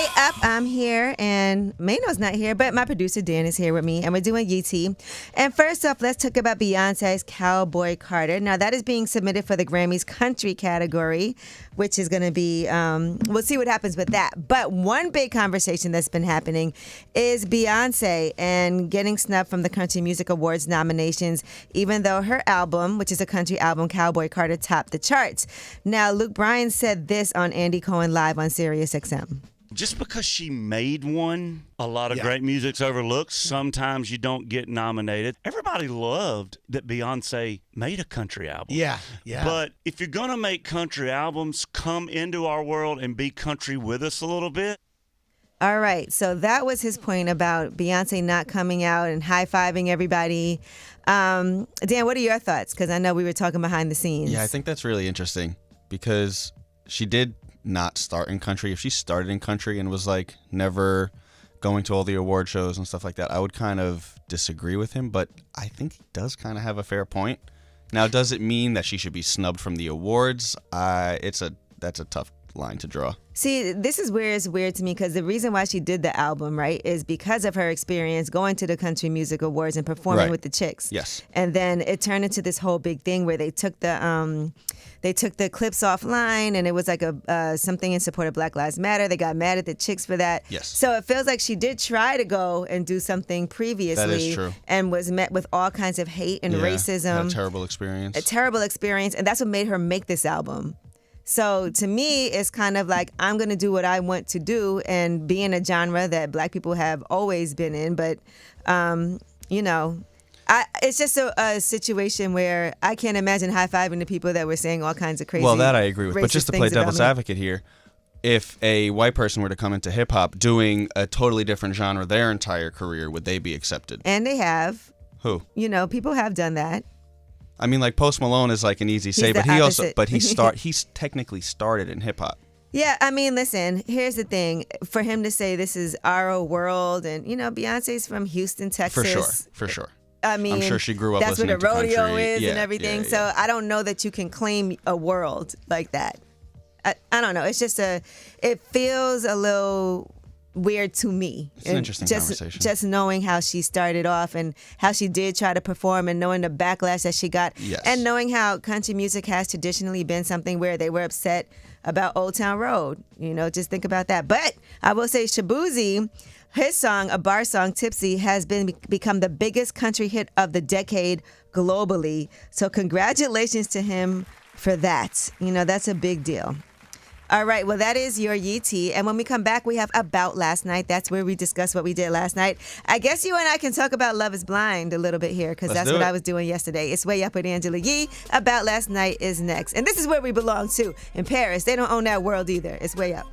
Way Up, I'm here, and Mano's not here, but my producer Dan is here with me, and we're doing UT. And first off, let's talk about Beyonce's Cowboy Carter. Now, that is being submitted for the Grammys country category, which is going to be, we'll see what happens with that. But one big conversation that's been happening is Beyonce and getting snubbed from the Country Music Awards nominations, even though her album, which is a country album, Cowboy Carter, topped the charts. Now, Bryan said this on Andy Cohen Live on SiriusXM. Just because she made one, a lot of great music's overlooked. Sometimes you don't get nominated. Everybody loved that Beyonce made a country album. Yeah. But if you're going to make country albums, come into our world and be country with us a little bit. All right, so that was his point about Beyonce not coming out and high-fiving everybody. Dan, what are your thoughts? Because I know we were talking behind the scenes. Yeah, I think that's really interesting because she did not start in country. If she started in country and was like never going to all the award shows and stuff like that, I would kind of disagree with him, but I think he does kind of have a fair point. Now, does it mean that she should be snubbed from the awards? That's a tough line to draw. See, this is where it's weird to me because the reason why she did the album, right, is because of her experience going to the Country Music Awards and performing with the Chicks. Yes. And then it turned into this whole big thing where they took the clips offline, and it was like a something in support of Black Lives Matter. They got mad at the Chicks for that. Yes. So it feels like she did try to go and do something previously. That is true. And was met with all kinds of hate and racism. Had a terrible experience. A terrible experience, and that's what made her make this album. So to me, it's kind of like I'm going to do what I want to do and be in a genre that Black people have always been in. But, it's just a situation where I can't imagine high-fiving the people that were saying all kinds of crazy. Well, that I agree with. But just to play devil's me. advocate here, if a white person were to come into hip-hop doing a totally different genre their entire career, would they be accepted? And they have. Who? People have done that. I mean, like Post Malone is like an easy say, but he's technically started in hip hop. Yeah, I mean, listen, here's the thing. For him to say this is our world, and Beyonce's from Houston, Texas. For sure. I mean, I'm sure she grew up that's listening what a rodeo country. is and everything. Yeah. So I don't know that you can claim a world like that. I don't know. It's just it feels a little weird to me. It's an interesting conversation. Just knowing how she started off and how she did try to perform and knowing the backlash that she got. Yes. And knowing how country music has traditionally been something where they were upset about Old Town Road. Just think about that. But I will say Shaboozey, his song, a bar song, Tipsy, has become the biggest country hit of the decade globally. So congratulations to him for that. That's a big deal. All right, well, that is your YT. And when we come back, we have About Last Night. That's where we discuss what we did last night. I guess you and I can talk about Love is Blind a little bit here because that's what I was doing yesterday. It's Way Up with Angela Yee. About Last Night is next. And this is where we belong, too, in Paris. They don't own that world either. It's Way Up.